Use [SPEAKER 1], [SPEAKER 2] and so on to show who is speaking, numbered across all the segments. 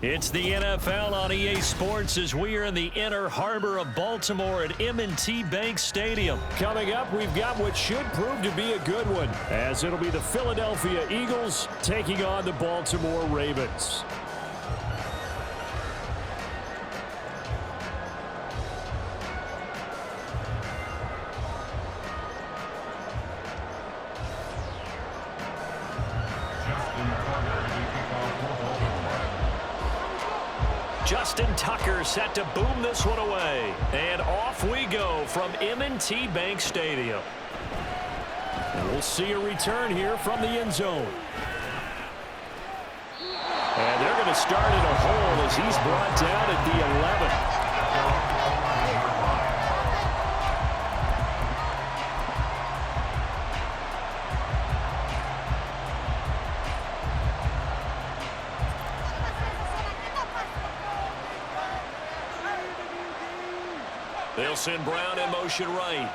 [SPEAKER 1] It's the NFL on EA Sports as we are in the inner harbor of Baltimore at M&T Bank Stadium.
[SPEAKER 2] Coming up, we've got what should prove to be a good one, as it'll be the Philadelphia Eagles taking on the Baltimore Ravens.
[SPEAKER 1] Justin Tucker set to boom this one away. And off we go from M&T Bank Stadium.
[SPEAKER 2] And we'll see a return here from the end zone. And they're going to start in a hole as he's brought down at the 11.
[SPEAKER 1] They'll send Brown in motion right.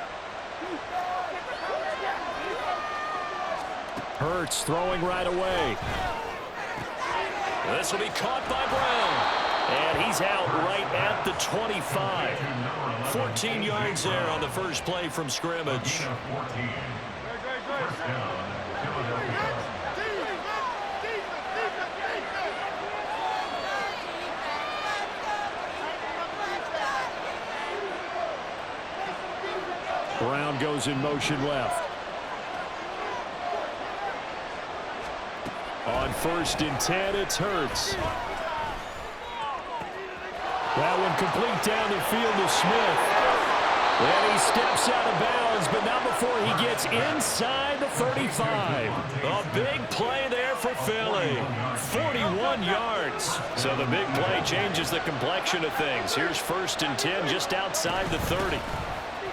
[SPEAKER 2] Hurts throwing right away.
[SPEAKER 1] This will be caught by Brown. And he's out right at the 25. 14 yards there on the first play from scrimmage.
[SPEAKER 2] Brown goes in motion left. On 1st and 10, it's Hurts. That one complete down the field to Smith. And he steps out of bounds, but not before he gets inside the 35.
[SPEAKER 1] A big play there for Philly. 41 yards.
[SPEAKER 2] So the big play changes the complexion of things. Here's 1st and 10 just outside the 30.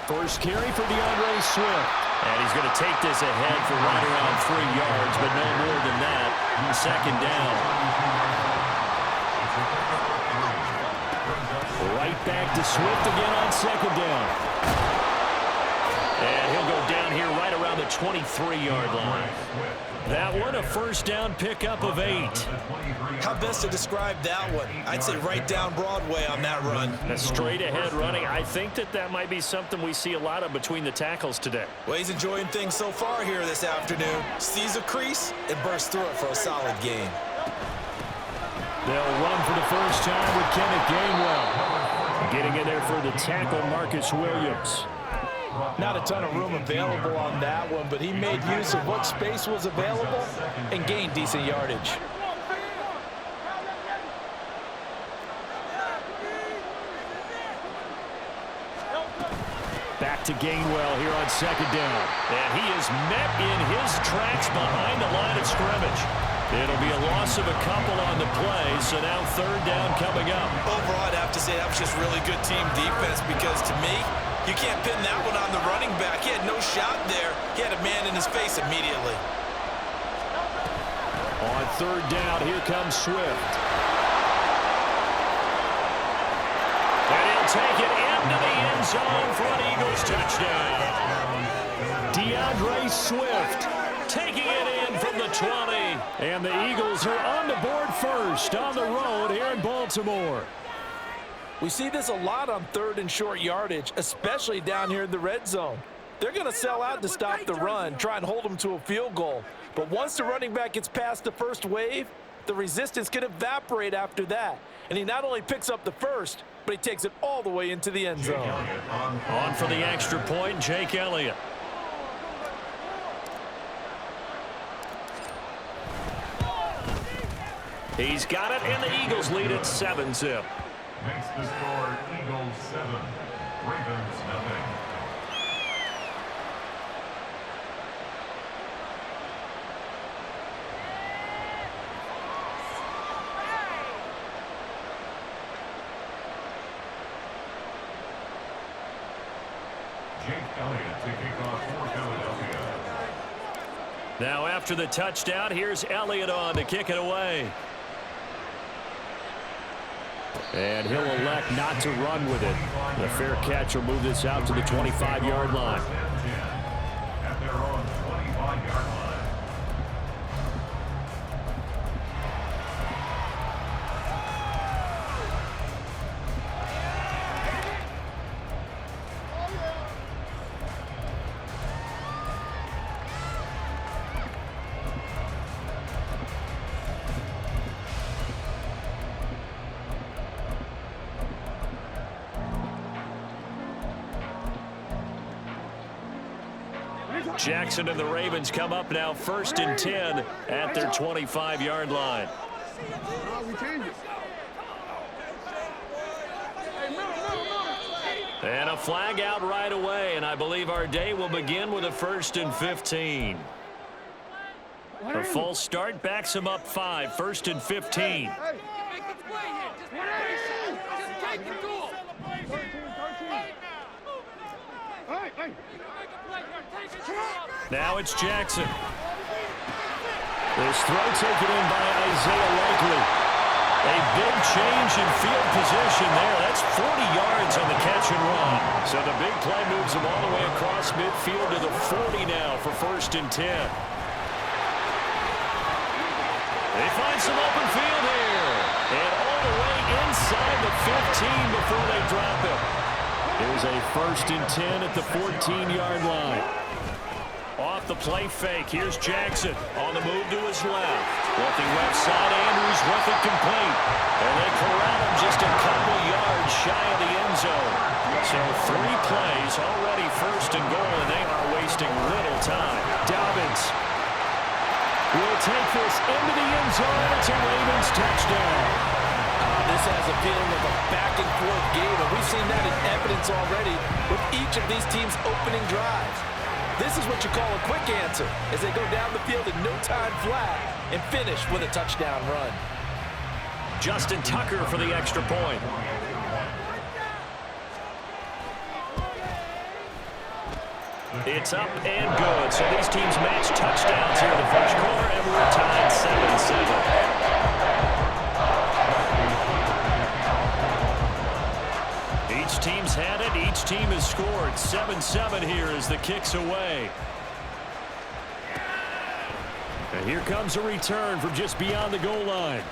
[SPEAKER 2] First carry for DeAndre Swift.
[SPEAKER 1] And he's going to take this ahead for right around 3 yards, but no more than that. 2nd down.
[SPEAKER 2] Right back to Swift again on 2nd down.
[SPEAKER 1] And he'll go down here right around the 23-yard line.
[SPEAKER 2] That one, a 1st down pickup of 8.
[SPEAKER 3] How best to describe that one? I'd say right down Broadway on that run.
[SPEAKER 2] A straight-ahead running. I think that might be something we see a lot of between the tackles today.
[SPEAKER 3] Well, he's enjoying things so far here this afternoon. Sees a crease and bursts through it for a solid gain.
[SPEAKER 2] They'll run for the first time with Kenneth Gainwell. Getting in there for the tackle, Marcus Williams.
[SPEAKER 4] Not a ton of room available on that one, but he made use of what space was available and gained decent yardage.
[SPEAKER 2] Back to Gainwell here on 2nd down.
[SPEAKER 1] And he is met in his tracks behind the line of scrimmage. It'll be a loss of a couple on the play, so now 3rd down coming up.
[SPEAKER 3] Overall, I'd have to say that was just really good team defense because to me, you can't pin that one on the running back. He had no shot there. He had a man in his face immediately.
[SPEAKER 2] On 3rd down, here comes Swift.
[SPEAKER 1] And he'll take it into the end zone for an Eagles touchdown.
[SPEAKER 2] DeAndre Swift
[SPEAKER 1] taking it in from the 20.
[SPEAKER 2] And the Eagles are on the board first on the road here in Baltimore.
[SPEAKER 4] We see this a lot on 3rd and short yardage, especially down here in the red zone. They're going to sell out to stop the run, try and hold them to a field goal. But once the running back gets past the first wave, the resistance can evaporate after that. And he not only picks up the first, but he takes it all the way into the end zone.
[SPEAKER 1] On for the extra point, Jake Elliott. He's got it, and the Eagles lead at 7-zip.
[SPEAKER 5] Makes the score Eagles 7, Ravens nothing. Jake Elliott to kick off for Philadelphia.
[SPEAKER 1] Now after the touchdown, here's Elliott on to kick it away.
[SPEAKER 2] And he'll elect not to run with it. The fair catch will move this out to the 25-yard line.
[SPEAKER 5] At their own 25-yard line.
[SPEAKER 1] Jackson and the Ravens come up now 1st and 10 at their 25-yard line. And a flag out right away, and I believe our day will begin with a 1st and 15. A false start backs him up 5, 1st and 15. Now it's Jackson. This throw taken in by Isaiah Likely. A big change in field position there. That's 40 yards on the catch and run. So the big play moves him all the way across midfield to the 40 now for 1st and 10. They find some open field here. And all the way inside the 15 before they drop it. Here's a 1st and 10 at the 14-yard line. Off the play fake. Here's Jackson on the move to his left. Looking left side. Andrews with it complete. And they corral him just a couple yards shy of the end zone. So 3 plays already 1st and goal, and they are wasting little time. Dobbins will take this into the end zone. It's a Ravens touchdown.
[SPEAKER 4] This has a feeling of a back-and-forth game, and we've seen that in evidence already with each of these teams' opening drives. This is what you call a quick answer as they go down the field in no time flat and finish with a touchdown run.
[SPEAKER 1] Justin Tucker for the extra point. It's up and good. So these teams match touchdowns here in the first quarter, and we're tied 7-7. Each team's had it. Each team has scored. 7-7 here as the kick's away. And here comes a return from just beyond the goal line.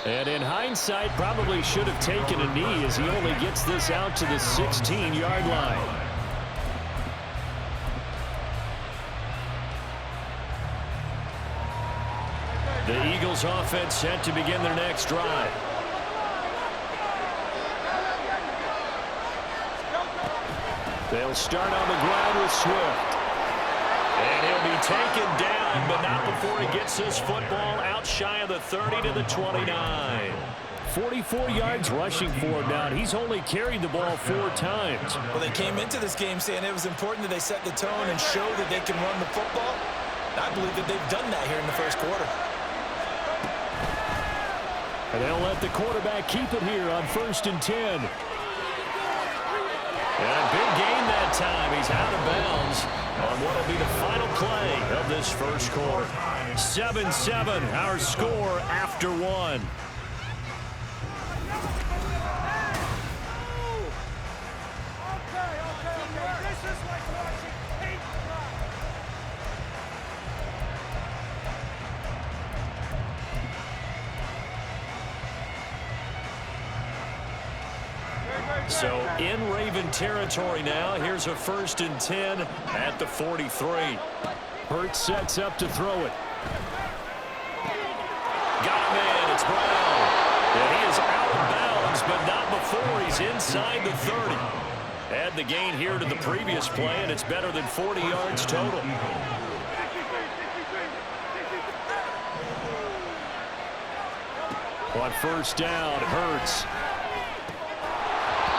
[SPEAKER 1] And in hindsight, probably should have taken a knee as he only gets this out to the 16-yard line. The Eagles offense set to begin their next drive. They'll start on the ground with Swift. And he'll be taken down, but not before he gets his football out shy of the 30 to the 29. 44 yards rushing for him now. He's only carried the ball 4 times.
[SPEAKER 3] Well, they came into this game saying it was important that they set the tone and show that they can run the football. I believe that they've done that here in the first quarter.
[SPEAKER 2] And they'll let the quarterback keep it here on 1st and 10.
[SPEAKER 1] And a big gain that time. He's out of bounds on what will be the final play of this first quarter. 7-7, our score after 1. So in Raven territory now. Here's a 1st and 10 at the 43.
[SPEAKER 2] Hurts sets up to throw it.
[SPEAKER 1] Got him in. It's Brown. And he is out of bounds, but not before he's inside the 30. Add the gain here to the previous play, and it's better than 40 yards total.
[SPEAKER 2] On 1st down, Hurts.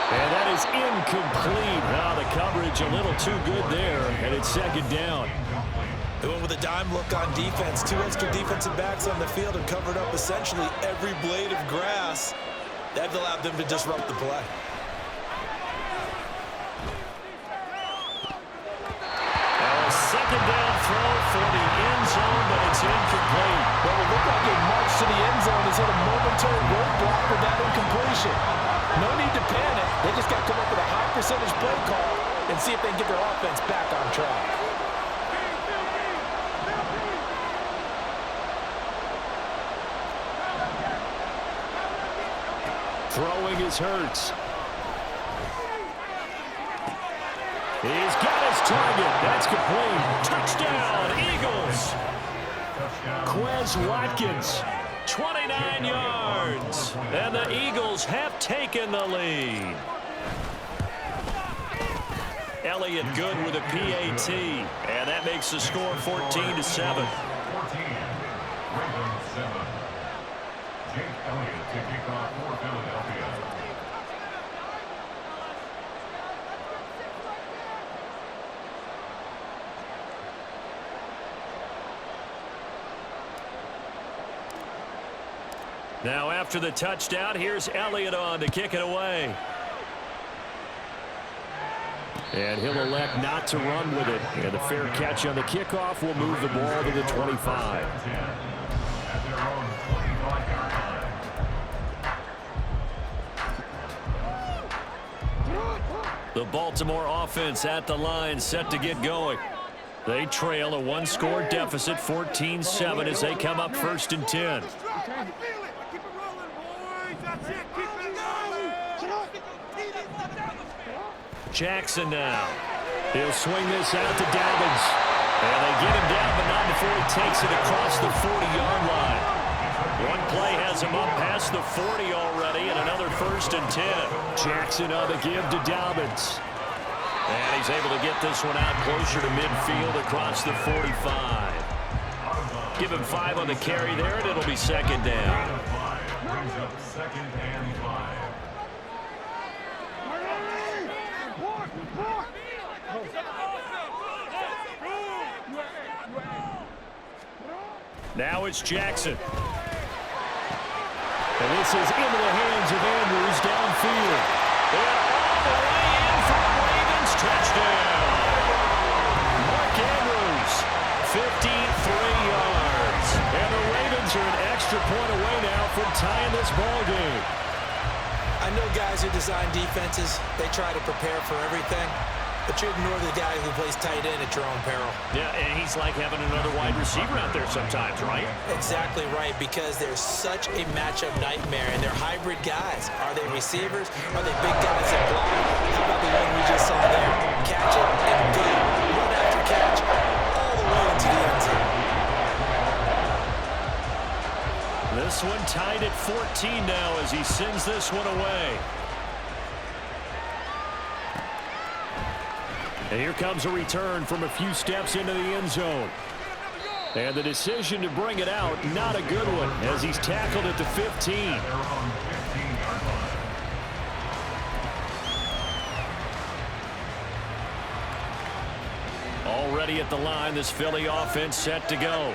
[SPEAKER 2] And that is incomplete. Now the coverage a little too good there, and it's 2nd down.
[SPEAKER 3] They went with a dime look on defense. 2 extra defensive backs on the field and covered up essentially every blade of grass. That allowed them to disrupt the play.
[SPEAKER 1] A 2nd down throw for the end zone, but it's incomplete.
[SPEAKER 4] Well, it looked like a march to the end zone has hit a momentary roadblock with that incompletion. No need to panic. They just got to come up with a high percentage play call and see if they can get their offense back on track.
[SPEAKER 2] Throwing his Hurts. He's got his target. That's complete.
[SPEAKER 1] Touchdown, Eagles.
[SPEAKER 2] Quez Watkins.
[SPEAKER 1] 29 yards. And the Eagles have taken the lead. Elliott good with a PAT. And that makes the score 14-7.
[SPEAKER 5] 14, Ravens 7. Jake Elliott to kick off for Philadelphia.
[SPEAKER 1] Now after the touchdown, here's Elliott on to kick it away. And he'll elect not to run with it. And the fair catch on the kickoff will move the ball to the 25. The Baltimore offense at the line, set to get going. They trail a one-score deficit, 14-7, as they come up 1st and 10. Jackson now. He'll swing this out to Dobbins. And they get him down, but not before he takes it across the 40-yard line. One play has him up past the 40 already, and another 1st and 10. Jackson on the give to Dobbins. And he's able to get this one out closer to midfield across the 45. Give him 5 on the carry there, and it'll be 2nd down.
[SPEAKER 5] Brings up 2nd and 5.
[SPEAKER 1] Now it's Jackson. And this is into the hands of Andrews downfield. And all the way in for the Ravens touchdown. Mark Andrews, 53 yards. And the Ravens are an extra point away now from tying this ball game.
[SPEAKER 3] I know guys who design defenses, they try to prepare for everything, but you ignore the guy who plays tight end at your own peril.
[SPEAKER 1] Yeah, and he's like having another wide receiver out there sometimes, right?
[SPEAKER 3] Exactly right, because they're such a matchup nightmare, and they're hybrid guys. Are they receivers? Are they big guys that block? How about the one we just saw there? Catch it and go. Run after catch all the way into the end zone.
[SPEAKER 1] This one tied at 14 now as he sends this one away. And here comes a return from a few steps into the end zone. And the decision to bring it out, not a good one, as he's tackled at the 15. Already at the line, this Philly offense set to go.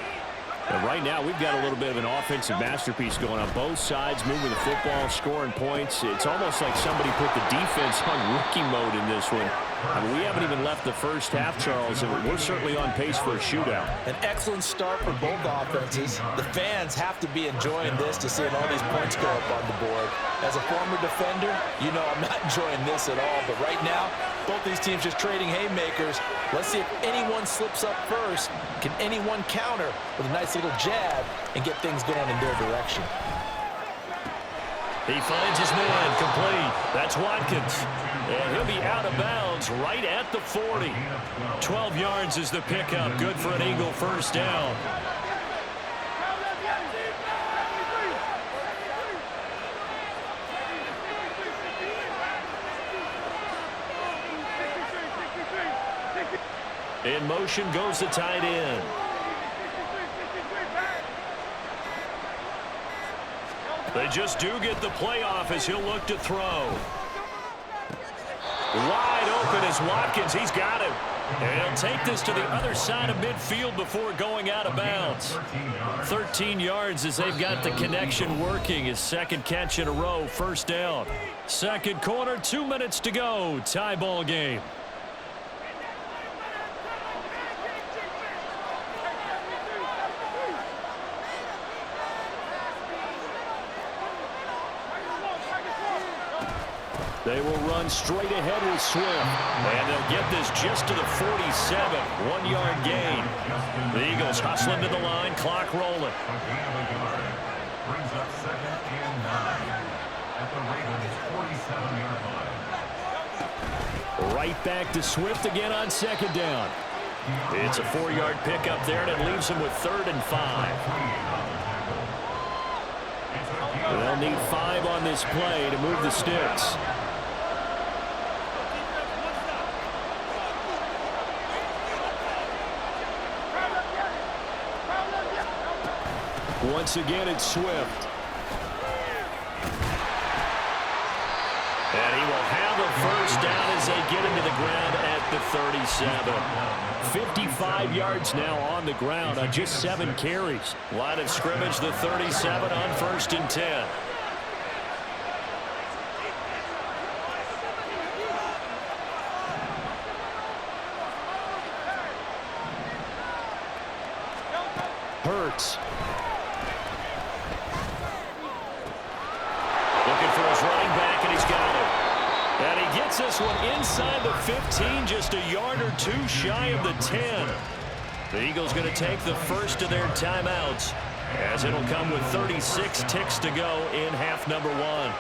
[SPEAKER 1] And right now, we've got a little bit of an offensive masterpiece going on both sides, moving the football, scoring points. It's almost like somebody put the defense on rookie mode in this one. I mean, we haven't even left the first half, Charles, and we're certainly on pace for a shootout.
[SPEAKER 4] An excellent start for both offenses. The fans have to be enjoying this to see all these points go up on the board. As a former defender, you know I'm not enjoying this at all. But right now, both these teams just trading haymakers. Let's see if anyone slips up first. Can anyone counter with a nice little jab and get things going in their direction?
[SPEAKER 1] He finds his man complete. That's Watkins. And he'll be out of bounds right at the 40. 12 yards is the pickup. Good for an Eagle first down. In motion goes the tight end. They just do get the playoff as he'll look to throw. Wide open is Watkins. He's got him. And he'll take this to the other side of midfield before going out of bounds. 13 yards as they've got the connection working. His second catch in a row, first down. Second quarter, 2 minutes to go. Tie ball game. They will run straight ahead with Swift. And they'll get this just to the 47. 1 yard gain. The Eagles hustling to the line. Clock rolling.
[SPEAKER 5] Brings up 2nd and 9 at the Ravens 47-yard line.
[SPEAKER 1] Right back to Swift again on second down. It's a 4-yard pickup there, and it leaves him with 3rd and 5. They'll need 5 on this play to move the sticks.
[SPEAKER 2] Once again, it's Swift. And he will have a first down as they get him to the ground at the 37. 55 yards now on the ground on just 7 carries. Line of scrimmage, the 37 on 1st and 10. Hurts. Looking for his running back, and he's got it. And he gets this one inside the 15, just a yard or two shy of the 10. The Eagles going to take the first of their timeouts, as it'll come with 36 ticks to go in half number 1.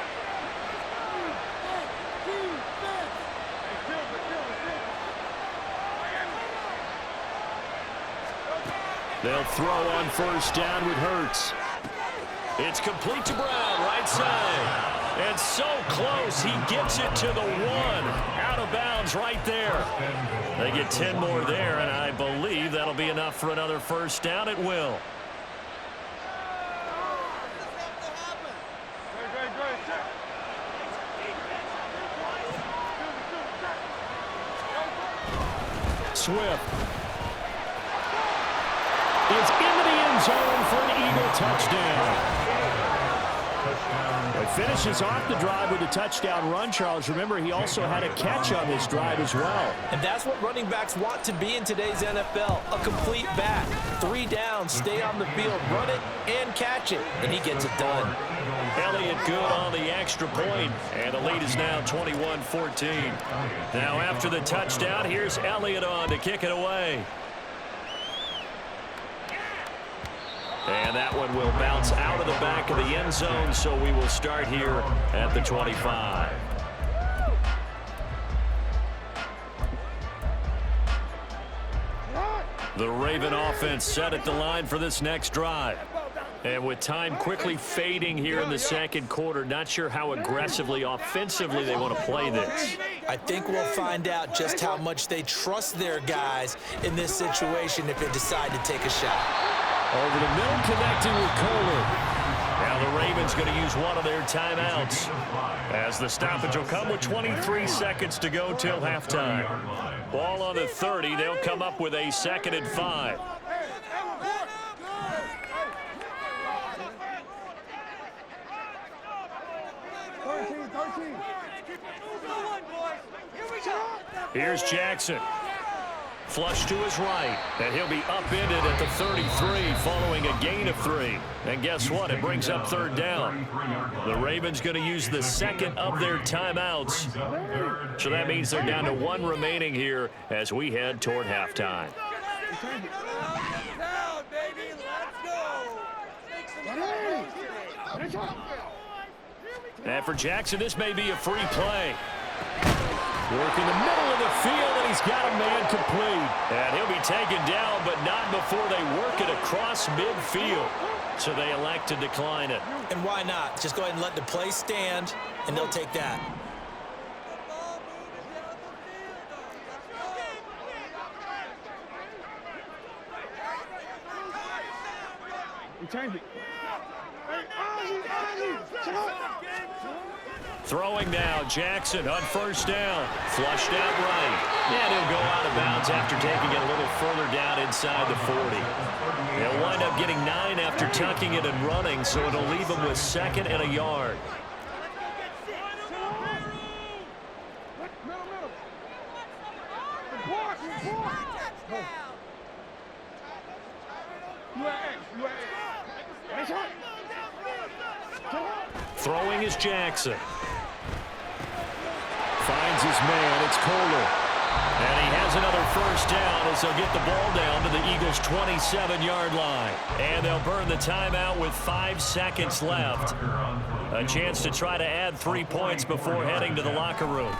[SPEAKER 2] They'll throw on first down with Hurts. It's complete to Brown, right side. And so close, he gets it to the 1. Out of bounds right there. They get 10 more there, and I believe that'll be enough for another first down. It will. Swift. It's into the end zone for an Eagle touchdown. It finishes off the drive with a touchdown run, Charles. Remember, he also had a catch on this drive as well.
[SPEAKER 4] And that's what running backs want to be in today's NFL, a complete back. 3 downs, stay on the field, run it, and catch it. And he gets it done.
[SPEAKER 2] Elliott good on the extra point, and the lead is now 21-14. Now after the touchdown, here's Elliott on to kick it away. And that one will bounce out of the back of the end zone, so we will start here at the 25. The Raven offense set at the line for this next drive. And with time quickly fading here in the second quarter, not sure how aggressively, offensively they want to play this.
[SPEAKER 3] I think we'll find out just how much they trust their guys in this situation if they decide to take a shot.
[SPEAKER 2] Over the middle, connecting with Kohler. Now the Ravens going to use one of their timeouts, as the stoppage will come with 23 seconds to go till halftime. Ball on the 30. They'll come up with a 2nd and 5. Here's Jackson. Flush to his right, and he'll be upended at the 33 following a gain of 3. And guess what? It brings up 3rd down. The Ravens going to use the 2nd of their timeouts. So that means they're down to 1 remaining here as we head toward halftime. And for Jackson, this may be a free play. Work in the middle of the field, and he's got a man complete. And he'll be taken down, but not before they work it across midfield. So they elect to decline it.
[SPEAKER 3] And why not? Just go ahead and let the play stand, and they'll take that.
[SPEAKER 2] Throwing now, Jackson on first down. Flushed out right. And he'll go out of bounds after taking it a little further down inside the 40. They'll wind up getting 9 after tucking it and running, so it'll leave them with 2nd and a yard. Throwing is Jackson. Finds his man. It's Kohler. And he has another first down as they'll get the ball down to the Eagles' 27-yard line. And they'll burn the timeout with 5 seconds left. A chance to try to add 3 points before heading to the locker room.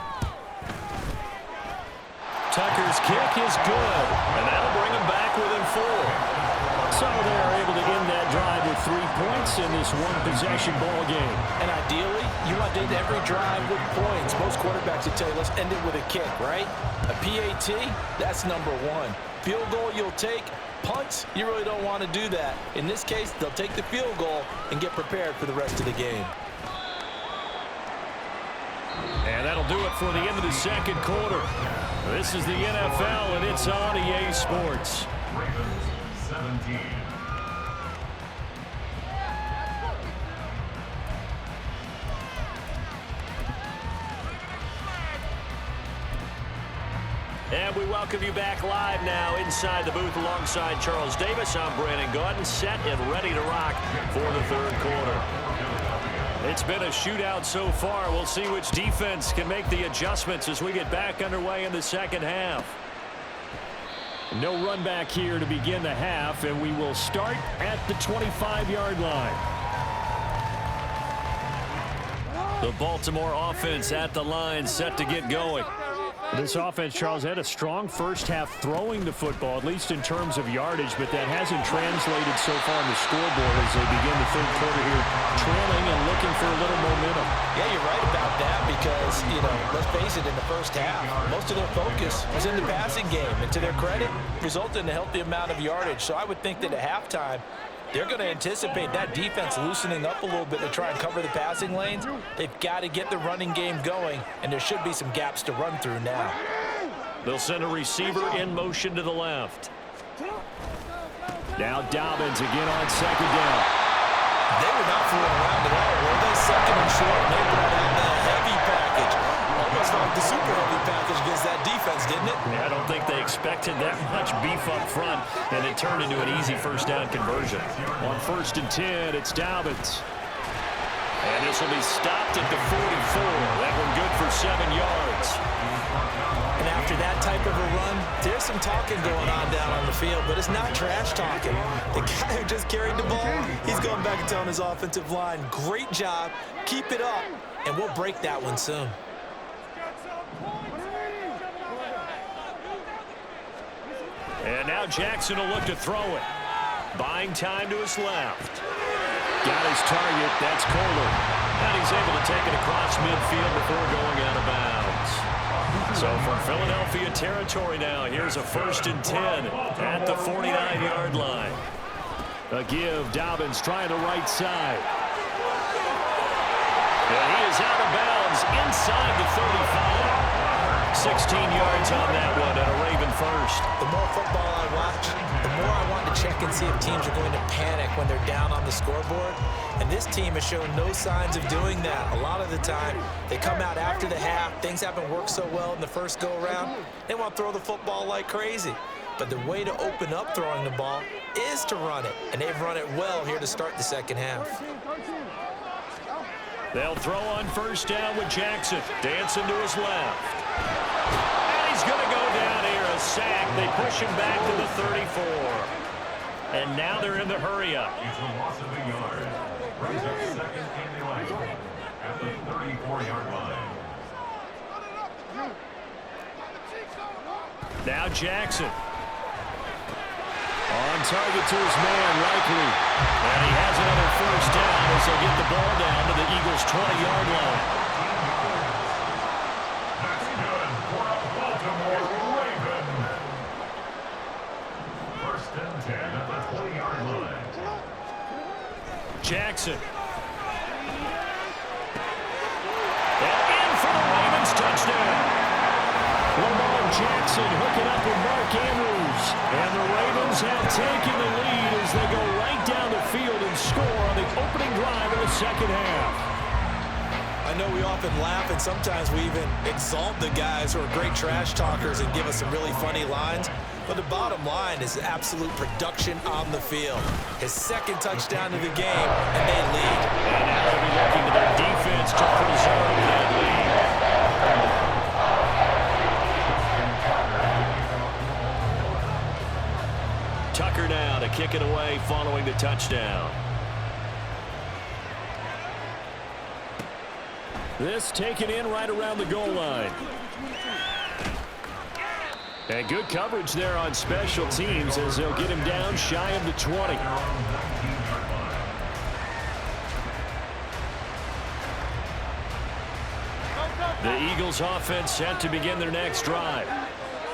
[SPEAKER 2] Tucker's kick is good, and that'll bring him back within 4. So they're able to end that drive with 3 points in this one-possession ball game.
[SPEAKER 4] And ideally, you want to end every drive with points. Most quarterbacks would tell you, let's end it with a kick, right? A PAT, that's number 1. Field goal you'll take, Punts, you really don't want to do that. In this case, they'll take the field goal and get prepared for the rest of the game.
[SPEAKER 1] And that'll do it for the end of the second quarter. This is the NFL, and it's on EA Sports.
[SPEAKER 5] Ravens 17.
[SPEAKER 2] And we welcome you back live now inside the booth alongside Charles Davis. I'm Brandon Gaudin, set and ready to rock for the third quarter. It's been a shootout so far. We'll see which defense can make the adjustments as we get back underway in the second half.
[SPEAKER 1] No run back here to begin the half, and we will start at the 25-yard line.
[SPEAKER 2] The Baltimore offense at the line, set to get going.
[SPEAKER 1] This offense, Charles, had a strong first half throwing the football, at least in terms of yardage, but that hasn't translated so far on the scoreboard as they begin the third quarter here, trailing and looking for a little momentum.
[SPEAKER 4] Yeah, you're right about that because, let's face it, in the first half, most of their focus was in the passing game. And to their credit, resulted in a healthy amount of yardage. So I would think that at halftime, they're going to anticipate that defense loosening up a little bit to try and cover the passing lanes. They've got to get the running game going, and there should be some gaps to run through now.
[SPEAKER 2] They'll send a receiver in motion to the left.
[SPEAKER 1] Now Dobbins again on second down.
[SPEAKER 4] They were not fooling around at all, were they? Second and short, and they brought out the heavy package. Almost like the super heavy package against that defense, didn't it?
[SPEAKER 2] Yeah, I don't think they expected that much beef up front, and it turned into an easy first down conversion.
[SPEAKER 1] On 1st and 10, it's Dobbins.
[SPEAKER 2] And this will be stopped at the 44. That one good for 7 yards.
[SPEAKER 3] And after that type of a run, there's some talking going on down on the field, but it's not trash talking. The guy who just carried the ball, he's going back and telling his offensive line, great job, keep it up, and we'll break that one soon.
[SPEAKER 2] And now Jackson will look to throw it. Buying time to his left.
[SPEAKER 1] Got his target. That's Kohler.
[SPEAKER 2] And he's able to take it across midfield before going out of bounds. So from Philadelphia territory now, here's a 1st and 10 at the 49-yard line.
[SPEAKER 1] A give. Dobbins trying the right side.
[SPEAKER 2] And he is out of bounds inside the 35. 16 yards on that one and a Raven first.
[SPEAKER 3] The more football I watch, the more I want to check and see if teams are going to panic when they're down on the scoreboard. And this team has shown no signs of doing that. A lot of the time, they come out after the half. Things haven't worked so well in the first go-around. They want to throw the football like crazy. But the way to open up throwing the ball is to run it. And they've run it well here to start the second half.
[SPEAKER 2] They'll throw on 1st down with Jackson. Dancing to his left. And he's going to go down here, a sack. They push him back to the 34. And now they're in the hurry-up.
[SPEAKER 5] It's a loss of a yard. Brings up 2nd and 11 at the 34-yard line.
[SPEAKER 2] Now Jackson.
[SPEAKER 1] On target to his man, likely.
[SPEAKER 2] And he has another 1st down as they'll get the ball down to the Eagles' 20-yard line.
[SPEAKER 5] That's good for a Baltimore Raven. 1st and 10 at the 20-yard line.
[SPEAKER 2] Jackson. And in for the Ravens touchdown.
[SPEAKER 1] Lamar Jackson hooking up with Mark Andrews. And the Ravens have taken the lead as they go right down the field and score on the opening drive of the second half.
[SPEAKER 3] I know we often laugh and sometimes we even exalt the guys who are great trash talkers and give us some really funny lines. But the bottom line is absolute production on the field. His 2nd touchdown of the game, and they lead.
[SPEAKER 2] And now they'll be looking to their defense to preserve that lead. Tucker now to kick it away following the touchdown.
[SPEAKER 1] This taken in right around the goal line. And good coverage there on special teams as they'll get him down shy of the 20.
[SPEAKER 2] The Eagles offense set to begin their next drive.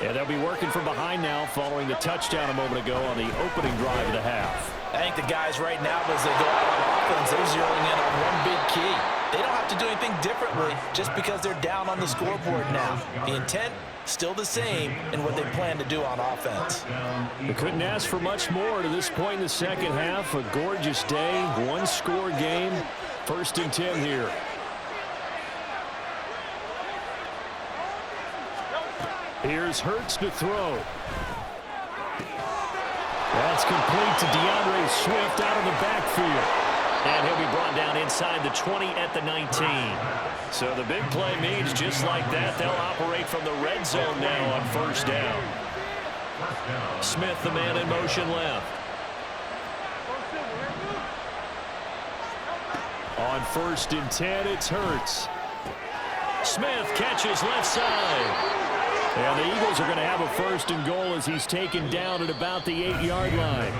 [SPEAKER 1] And they'll be working from behind now following the touchdown a moment ago on the opening drive of the half.
[SPEAKER 4] I think the guys right now, as they go out on offense, they're zeroing in on one big key. They don't have to do anything differently just because they're down on the scoreboard now. The intent, still the same in what they plan to do on offense.
[SPEAKER 1] They couldn't ask for much more to this point in the second half. A gorgeous day, one-score game, 1st and 10 here. Here's Hurts to throw. That's complete to DeAndre Swift out of the backfield.
[SPEAKER 2] And he'll be brought down inside the 20 at the 19. So the big play means just like that, they'll operate from the red zone now on 1st down. Smith, the man in motion left.
[SPEAKER 1] On 1st and 10, it's Hurts.
[SPEAKER 2] Smith catches left side.
[SPEAKER 1] And the Eagles are going to have a 1st and goal as he's taken down at about the 8-yard line.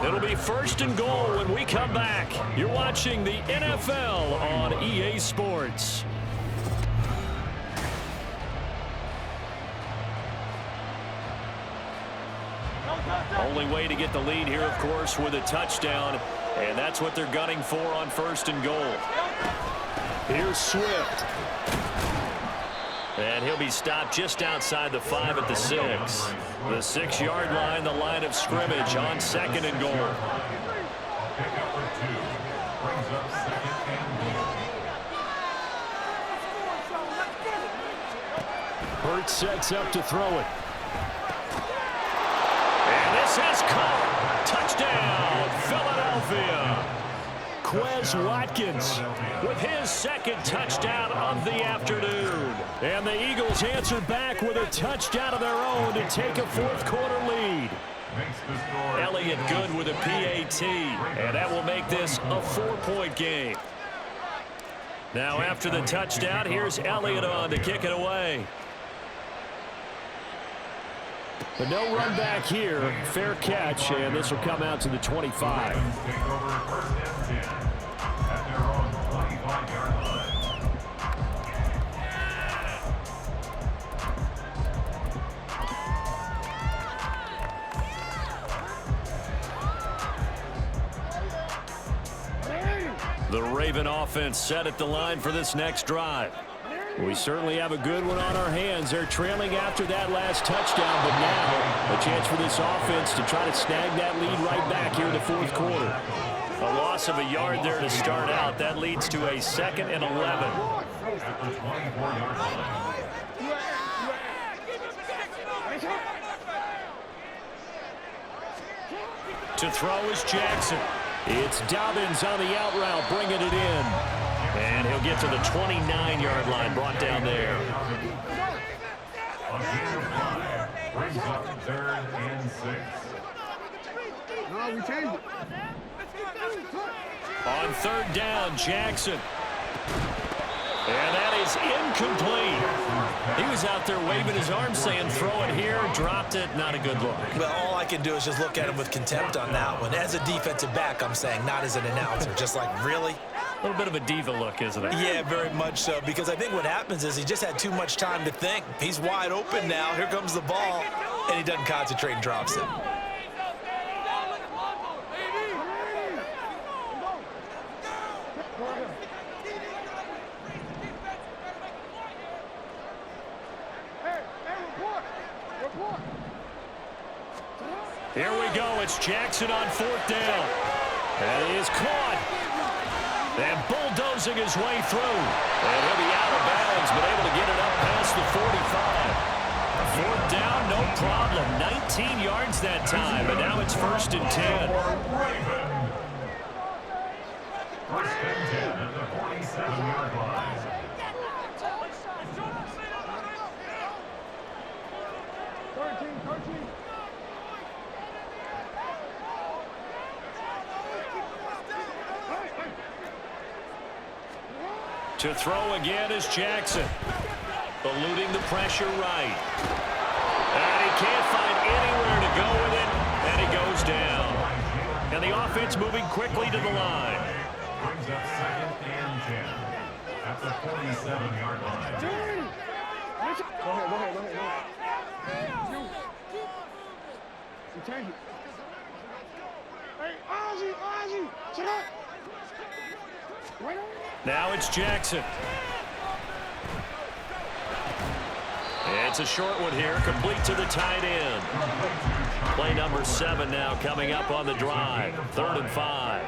[SPEAKER 2] It'll be 1st and goal when we come back. You're watching the NFL on EA Sports. Only way to get the lead here, of course, with a touchdown. And that's what they're gunning for on 1st and goal.
[SPEAKER 1] Here's Swift.
[SPEAKER 2] And he'll be stopped just outside the 5 at the 6. The 6-yard line, the line of scrimmage on 2nd and goal.
[SPEAKER 5] Pickup for 2. Brings up 2nd and goal.
[SPEAKER 1] Hurts sets up to throw it.
[SPEAKER 2] And this is caught. Touchdown, Philadelphia.
[SPEAKER 1] Quez Watkins
[SPEAKER 2] With his 2nd touchdown of the afternoon.
[SPEAKER 1] and the Eagles answer back with a touchdown of their own to take a 4th quarter lead.
[SPEAKER 5] Makes the score.
[SPEAKER 2] Elliott good with a PAT, and that will make this a 4-point game. Now after the touchdown, here's Elliott on to kick it away.
[SPEAKER 1] But no run back here. Fair catch, and this will come out to the 25.
[SPEAKER 5] Take over 1st and 10 at their own 25-yard line.
[SPEAKER 2] The Raven offense set at the line for this next drive.
[SPEAKER 1] We certainly have a good one on our hands. They're trailing after that last touchdown, but now a chance for this offense to try to snag that lead right back here in the 4th quarter.
[SPEAKER 2] A loss of a yard there to start out. That leads to a 2nd and 11.
[SPEAKER 5] At the 24-yard line.
[SPEAKER 2] To throw is Jackson.
[SPEAKER 1] It's Dobbins on the out route, bringing it in.
[SPEAKER 2] And he'll get to the 29-yard line, brought down there.
[SPEAKER 5] A gain of 5. Brings up 3rd and 6.
[SPEAKER 6] No, we changed it.
[SPEAKER 2] On 3rd down, Jackson. And that is incomplete. He was out there waving his arms saying, throw it here, dropped it, not a good look.
[SPEAKER 3] Well, all I can do is just look at him with contempt on that one. As a defensive back, I'm saying, not as an announcer. Just like, really?
[SPEAKER 2] A little bit of a diva look, isn't it?
[SPEAKER 3] Yeah, very much so, because I think what happens is he just had too much time to think. He's wide open now. Here comes the ball, and he doesn't concentrate and drops it.
[SPEAKER 2] Here we go. It's Jackson on 4th down. And he is caught. And bulldozing his way through. And he'll be out of bounds, but able to get it up past the 45. 4th down, no problem. 19 yards that time, but now it's 1st and 10.
[SPEAKER 5] First and 10 at the 47-yard line.
[SPEAKER 2] To throw again is Jackson. Eluding the pressure right. And he can't find anywhere to go with it, and he goes down. And the offense moving quickly to the line.
[SPEAKER 5] Brings up 2nd and 10 at the 47-yard line.
[SPEAKER 6] Go ahead. We change it. Hey, Ozzy, check out.
[SPEAKER 2] Now it's Jackson. It's a short one here, complete to the tight end. Play number 7 now coming up on the drive. 3rd and 5.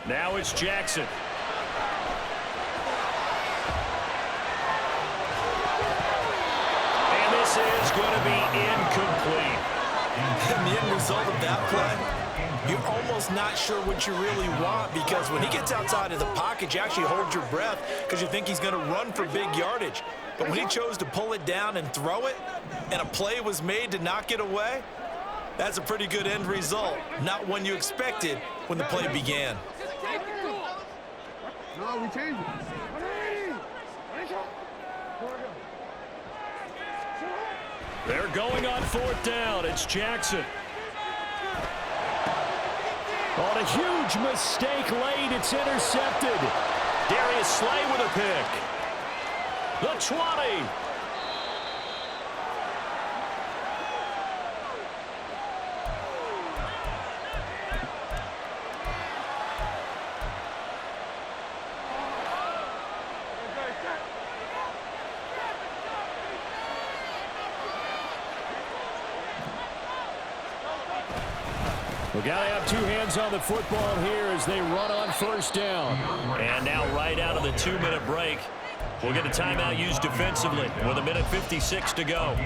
[SPEAKER 2] Now it's Jackson. And this is going to be incomplete.
[SPEAKER 3] And the end result of that play, you're almost not sure what you really want, because when he gets outside of the pocket, you actually hold your breath because you think he's going to run for big yardage. But when he chose to pull it down and throw it, and a play was made to knock it away, that's a pretty good end result. Not one you expected when the play began.
[SPEAKER 6] No, we changed it.
[SPEAKER 2] They're going on 4th down. It's Jackson. On a huge mistake late, it's intercepted. Darius Slay with a pick. The 20. We got to have 2 hands on the football here as they run on 1st down. And now right out of the 2-minute break, we'll get a timeout used defensively with 1:56 to go.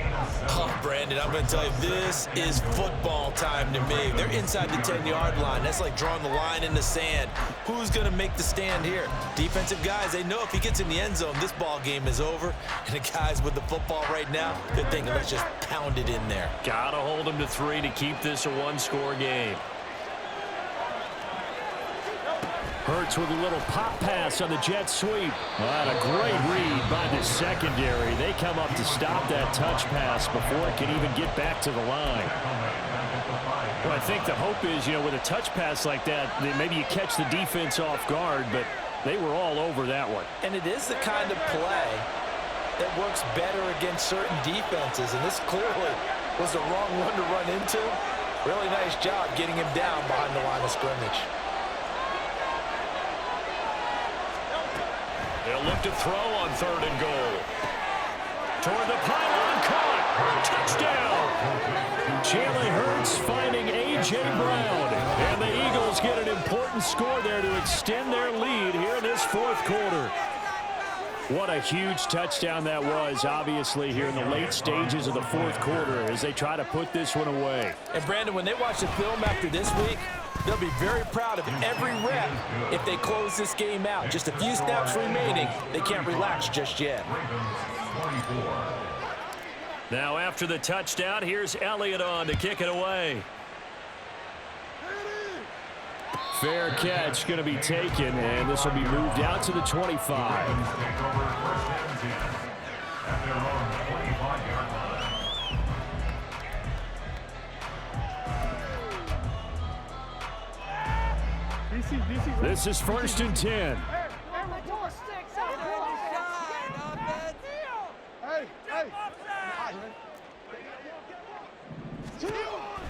[SPEAKER 3] Oh, Brandon, I'm going to tell you, this is football time to me. They're inside the 10-yard line. That's like drawing the line in the sand. Who's going to make the stand here? Defensive guys, they know if he gets in the end zone, this ball game is over. And the guys with the football right now, they're thinking, let's just pound it in there.
[SPEAKER 2] Got to hold them to 3 to keep this a 1-score game. Hurts with a little pop pass on the jet sweep. What a great read by the secondary. They come up to stop that touch pass before it can even get back to the line. Well, I think the hope is, with a touch pass like that maybe you catch the defense off guard, but they were all over that one.
[SPEAKER 4] And it is the kind of play that works better against certain defenses, and this clearly was the wrong one to run into. Really nice job getting him down behind the line of scrimmage.
[SPEAKER 2] They'll look to throw on 3rd and goal. Toward the pylon, caught. Touchdown. Jalen Hurts finding A.J. Brown. And the Eagles get an important score there to extend their lead here in this 4th quarter. What a huge touchdown that was, obviously, here in the late stages of the 4th quarter as they try to put this one away.
[SPEAKER 4] And, Brandon, when they watch the film after this week, they'll be very proud of every rep if they close this game out. Just a few snaps remaining. They can't relax just yet.
[SPEAKER 2] Now after the touchdown, here's Elliott on to kick it away. Fair catch going to be taken, and this will be moved out to the 25. This is 1st and 10.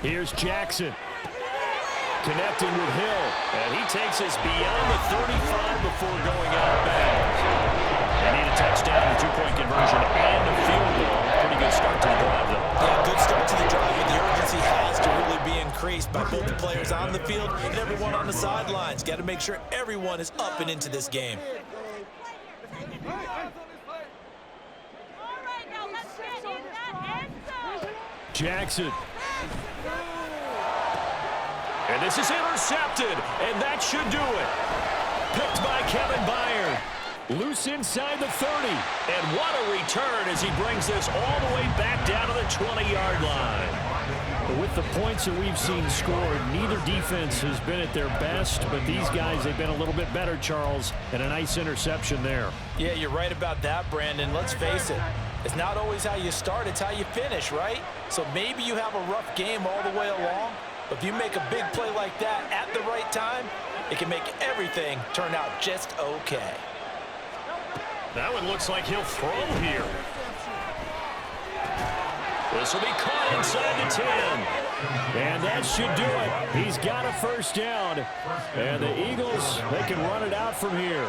[SPEAKER 2] Here's Jackson. Connecting with Hill. And he takes us beyond the 35 before going out of bounds. They need a touchdown, a 2-point conversion, and a field goal. Pretty good start to the drive, though.
[SPEAKER 3] Yeah, good start to the drive, but the urgency has to really be increased by both the players on the field and everyone on the sidelines. Got to make sure everyone is up and into this game.
[SPEAKER 2] Jackson. And this is intercepted, and that should do it. Picked by Kevin Byard. Loose inside the 30. And what a return as he brings this all the way back down to the 20-yard line. But with the points that we've seen scored, neither defense has been at their best, but these guys, they've been a little bit better, Charles, and a nice interception there.
[SPEAKER 4] Yeah, you're right about that, Brandon. Let's face it. It's not always how you start, it's how you finish, right? So maybe you have a rough game all the way along, But if you make a big play like that at the right time, it can make everything turn out just okay.
[SPEAKER 2] That one looks like he'll throw here. This will be caught inside the 10.
[SPEAKER 1] And that should do it. He's got a first down. And the Eagles, they can run it out from here.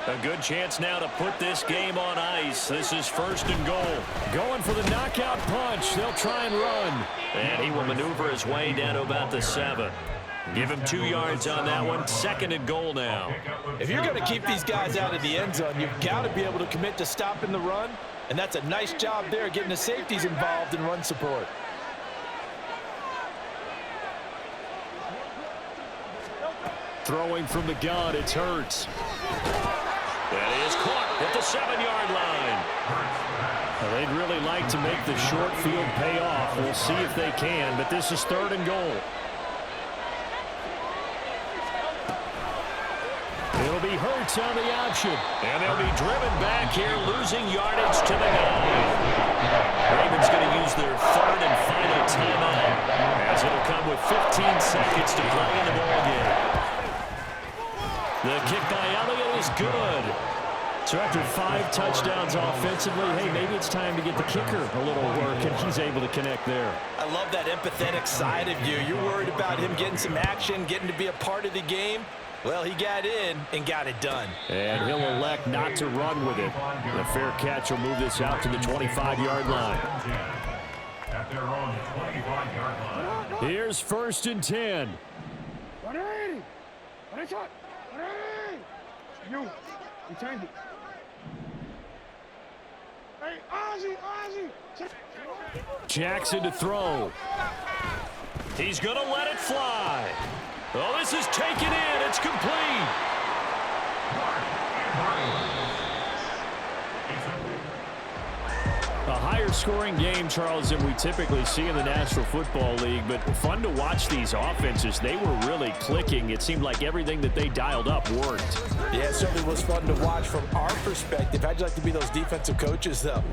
[SPEAKER 2] A good chance now to put this game on ice. This is 1st and goal.
[SPEAKER 1] Going for the knockout punch. They'll try and run.
[SPEAKER 2] And he will maneuver his way down to about the 7. Give him 2 yards on that one. 2nd and goal now.
[SPEAKER 4] If you're going to keep these guys out of the end zone, you've got to be able to commit to stopping the run. And that's a nice job there, getting the safeties involved in run support.
[SPEAKER 1] Throwing from the gun, it's Hurts.
[SPEAKER 2] That is caught at the 7-yard line.
[SPEAKER 1] Well, they'd really like to make the short field pay off. We'll see if they can, but this is 3rd and goal. It'll be Hurts on the option.
[SPEAKER 2] And they'll be driven back here, losing yardage to the 9. Ravens going to use their 3rd and final timeout, as it'll come with 15 seconds to play in the ballgame. The kick by Elliott is good.
[SPEAKER 1] So after 5 touchdowns offensively, hey, maybe it's time to get the kicker a little work, and he's able to connect there.
[SPEAKER 4] I love that empathetic side of you. You're worried about him getting some action, getting to be a part of the game. Well, he got in and got it done.
[SPEAKER 1] And he'll elect not to run with it. The fair catch will move this out to the 25-yard line.
[SPEAKER 5] At their own 25-yard line.
[SPEAKER 1] Here's 1st and 10.
[SPEAKER 6] You change it. Hey, Ozzy.
[SPEAKER 1] Jackson to throw.
[SPEAKER 2] He's going to let it fly. Oh, this is taken in. It's complete.
[SPEAKER 1] A higher scoring game, Charles, than we typically see in the National Football League, but fun to watch these offenses. They were really clicking. It seemed like everything that they dialed up worked.
[SPEAKER 4] Yeah, it certainly was fun to watch from our perspective. How'd you like to be those defensive coaches, though?